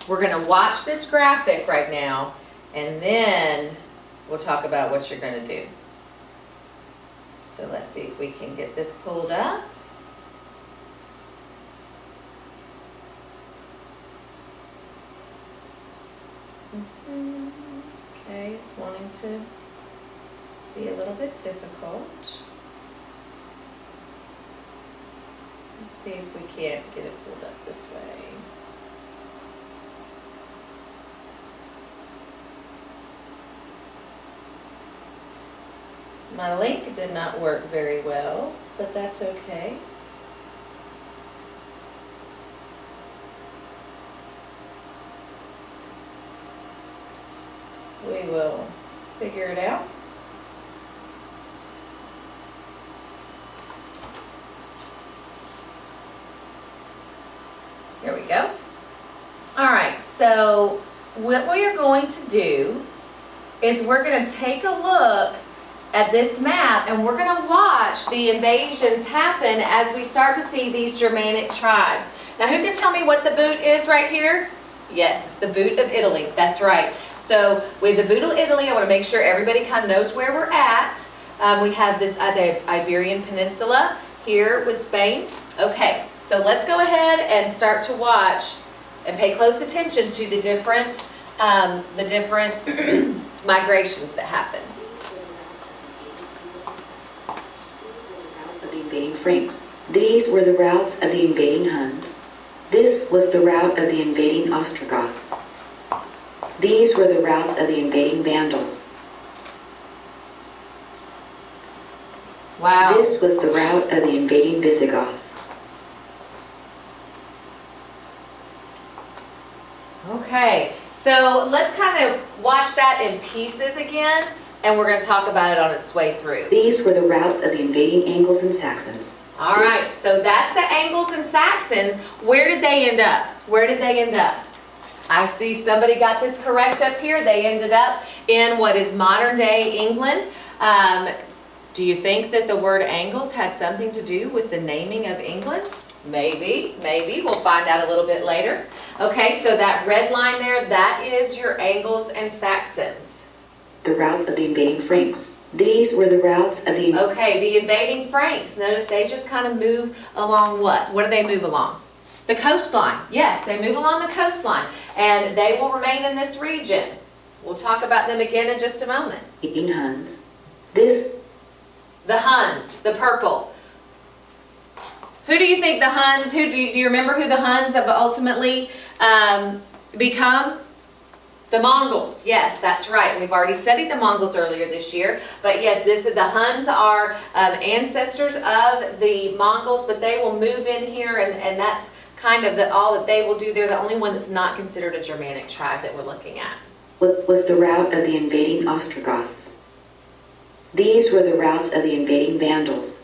We're going to watch this graphic right now, and then we'll talk about what you're going to do. So let's see if we can get this pulled up. Okay, it's wanting to be a little bit difficult. Let's see if we can't get it pulled up this way. My link did not work very well, but that's okay. We will figure it out. Here we go. All right, so what we are going to do is we're going to take a look at this map, and we're going to watch the invasions happen as we start to see these Germanic tribes. Now, who can tell me what the boot is right here? Yes, it's the boot of Italy. That's right. So with the boot of Italy, I want to make sure everybody kind of knows where we're at. We have this the Iberian Peninsula here with Spain. Okay, so let's go ahead and start to watch and pay close attention to the different migrations that happen. Of the invading Franks. These were the routes of the invading Huns. This was the route of the invading Ostrogoths. These were the routes of the invading Vandals. Wow. This was the route of the invading Visigoths. Okay, so let's kind of watch that in pieces again, and we're going to talk about it on its way through. These were the routes of the invading Angles and Saxons. All right, so that's the Angles and Saxons. Where did they end up? Where did they end up? I see somebody got this correct up here. They ended up in what is modern day England. Do you think that the word Angles had something to do with the naming of England? Maybe. We'll find out a little bit later. Okay, so that red line there, that is your Angles and Saxons. The routes of the invading Franks. These were the routes of the... Okay, the invading Franks. Notice they just kind of move along what? What do they move along? The coastline. Yes, they move along the coastline. And they will remain in this region. We'll talk about them again in just a moment. invading Huns. This... The Huns, the purple. Who do you think the Huns, do you remember who the Huns have ultimately become? The Mongols. Yes, that's right. We've already studied the Mongols earlier this year. But yes, the Huns are ancestors of the Mongols, but they will move in here, and that's kind of all that they will do. They're the only one that's not considered a Germanic tribe that we're looking at. What was the route of the invading Ostrogoths? These were the routes of the invading Vandals.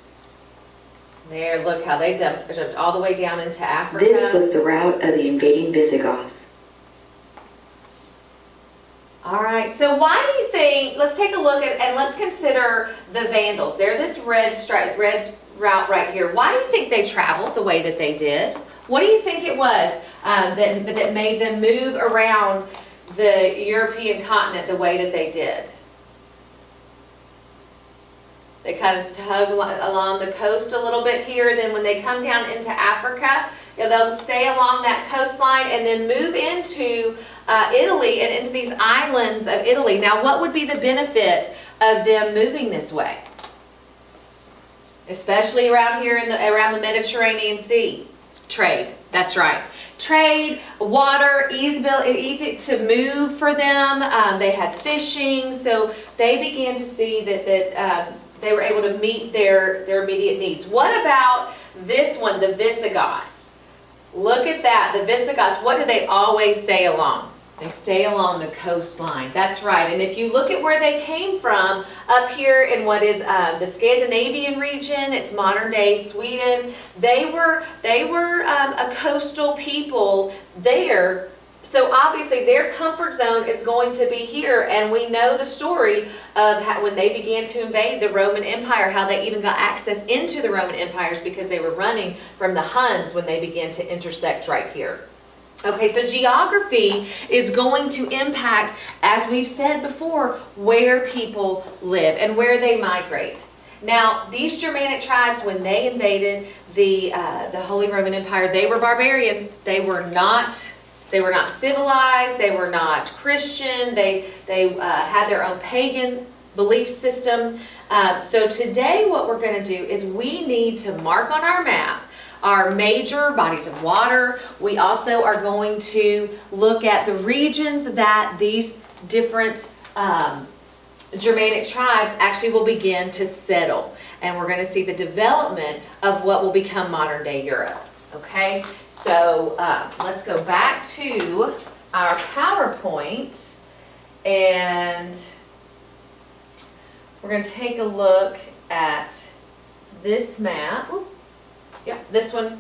There, look how they jumped all the way down into Africa. This was the route of the invading Visigoths. All right, so why do you think, let's take a look at, and let's consider the Vandals. They're this red route right here. Why do you think they traveled the way that they did? What do you think it was that made them move around the European continent the way that they did? They kind of tug along the coast a little bit here. Then when they come down into Africa, they'll stay along that coastline and then move into Italy and into these islands of Italy. Now, what would be the benefit of them moving this way? Especially around here around the Mediterranean Sea. Trade, that's right. Trade, water, easy to move for them. They had fishing, so they began to see that they were able to meet their immediate needs. What about this one, the Visigoths? Look at that, the Visigoths. What do they always stay along? They stay along the coastline. That's right. And if you look at where they came from, up here in what is the Scandinavian region, it's modern day Sweden. They were a coastal people there. So obviously their comfort zone is going to be here, and we know the story of when they began to invade the Roman Empire, how they even got access into the Roman empires because they were running from the Huns when they began to intersect right here. Okay, so geography is going to impact, as we've said before, where people live and where they migrate. Now, these Germanic tribes, when they invaded the Holy Roman Empire, they were barbarians. They were not civilized. They were not Christian. They had their own pagan belief system. So today, what we're going to do is we need to mark on our map our major bodies of water. We also are going to look at the regions that these different Germanic tribes actually will begin to settle. And we're going to see the development of what will become modern day Europe. Okay, so let's go back to our PowerPoint, and we're going to take a look at this map. Ooh. Yeah, this one,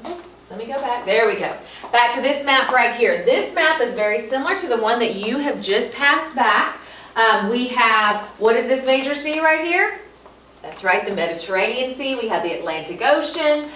let me go back. There we go. Back to this map right here. This map is very similar to the one that you have just passed back. We have, what is this major sea right here? That's right, the Mediterranean Sea. We have the Atlantic Ocean.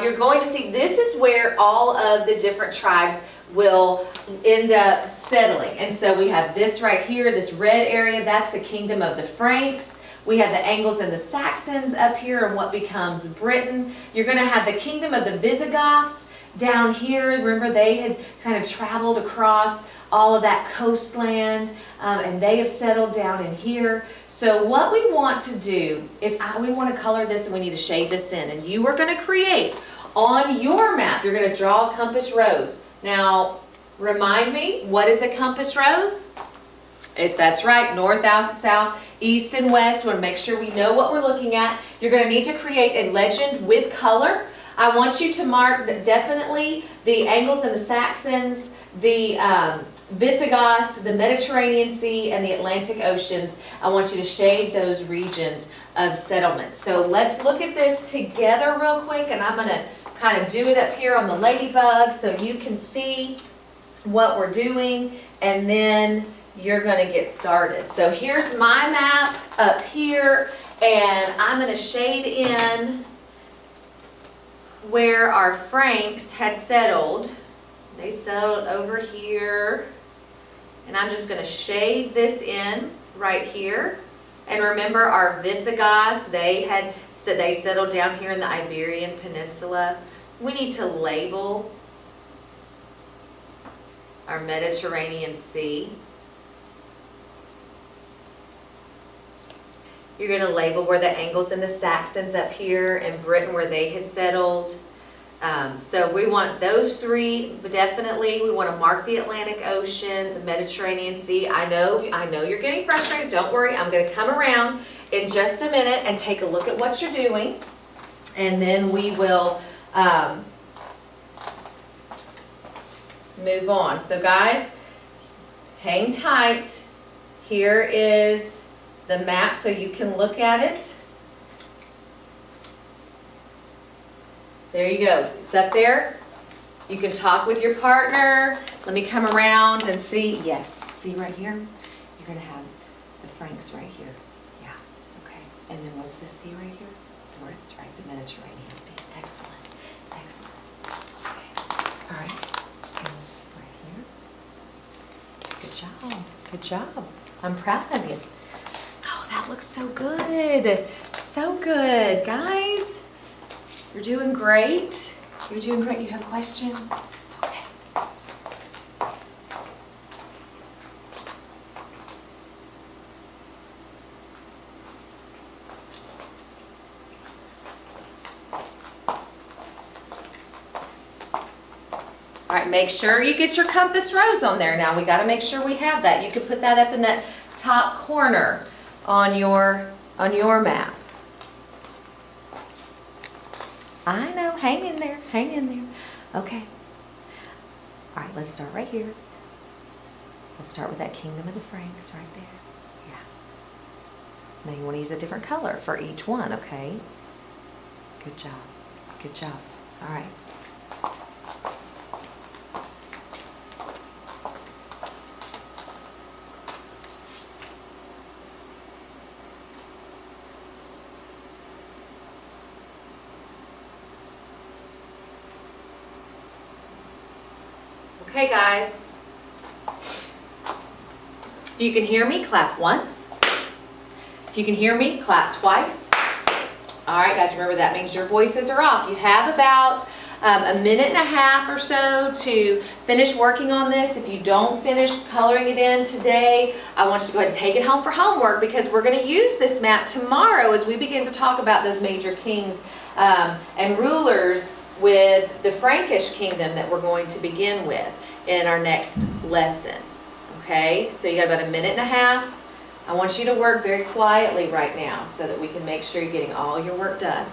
You're going to see this is where all of the different tribes will end up settling. And so we have this right here, this red area, that's the kingdom of the Franks. We have the Angles and the Saxons up here and what becomes Britain. You're going to have the kingdom of the Visigoths down here. Remember, they had kind of traveled across all of that coastland, and they have settled down in here. So what we want to do is we want to color this, and we need to shade this in. And you are going to create on your map, you're going to draw compass rose. Now, remind me, what is a compass rose? That's right, north, south, east, and west. We want to make sure we know what we're looking at. You're going to need to create a legend with color. I want you to mark definitely the Angles and the Saxons, the Visigoths, the Mediterranean Sea, and the Atlantic Oceans. I want you to shade those regions of settlement. So let's look at this together real quick, and I'm going to kind of do it up here on the ladybug so you can see what we're doing, and then you're going to get started. So here's my map up here, and I'm going to shade in where our Franks had settled. They settled over here, and I'm just going to shade this in right here. And remember, our Visigoths, they settled down here in the Iberian Peninsula. We need to label our Mediterranean Sea. You're going to label where the Angles and the Saxons up here in Britain where they had settled. So we want those three, but definitely we want to mark the Atlantic Ocean, the Mediterranean Sea. I know you're getting frustrated. Don't worry. I'm going to come around in just a minute and take a look at what you're doing. And then we will move on. So guys, hang tight. Here is the map so you can look at it. There you go. It's up there. You can talk with your partner. Let me come around and see. Yes, see right here? You're going to have the Franks right here. Yeah, okay. And then what's the sea right here? That's right, the Mediterranean Sea. Excellent, excellent. Okay. All right. And right here. Good job, good job. I'm proud of you. Oh, that looks so good. So good, guys. You're doing great. You're doing great. You have a question? Okay. All right, make sure you get your compass rose on there. Now, we got to make sure we have that. You could put that up in that top corner on your map. I know, hang in there, hang in there. Okay. All right, let's start right here. We'll start with that kingdom of the Franks right there. Yeah. Now you want to use a different color for each one, okay? Good job, good job. All right. Okay, guys. If you can hear me, clap once. If you can hear me, clap twice. All right, guys, remember that means your voices are off. You have about a minute and a half or so to finish working on this. If you don't finish coloring it in today, I want you to go ahead and take it home for homework, because we're going to use this map tomorrow as we begin to talk about those major kings and rulers with the Frankish kingdom that we're going to begin with in our next lesson. Okay, so you got about a minute and a half. I want you to work very quietly right now so that we can make sure you're getting all your work done.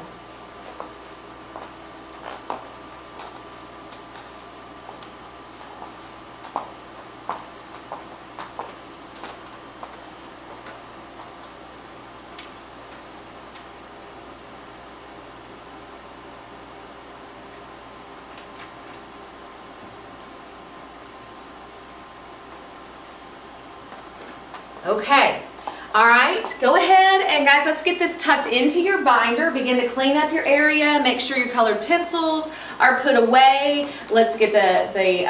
Okay, all right, go ahead and guys, let's get this tucked into your binder. Begin to clean up your area. Make sure your colored pencils are put away. Let's get the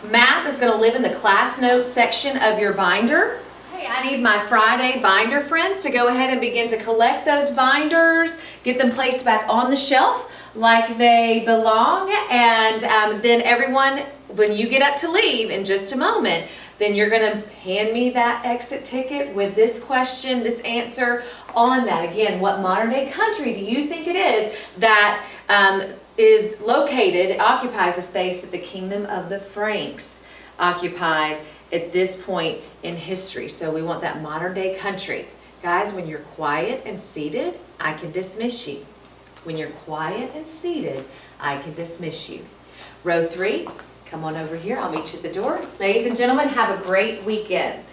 map is going to live in the class notes section of your binder. Hey, I need my Friday binder friends to go ahead and begin to collect those binders, get them placed back on the shelf like they belong, and then everyone, when you get up to leave in just a moment, then you're going to hand me that exit ticket with this question, this answer on that. Again, what modern day country do you think it is that is located, occupies the space that the kingdom of the Franks occupied at this point in history? So we want that modern day country. Guys, when you're quiet and seated, I can dismiss you. When you're quiet and seated, I can dismiss you. Row 3. Come on over here. I'll meet you at the door. Ladies and gentlemen, have a great weekend.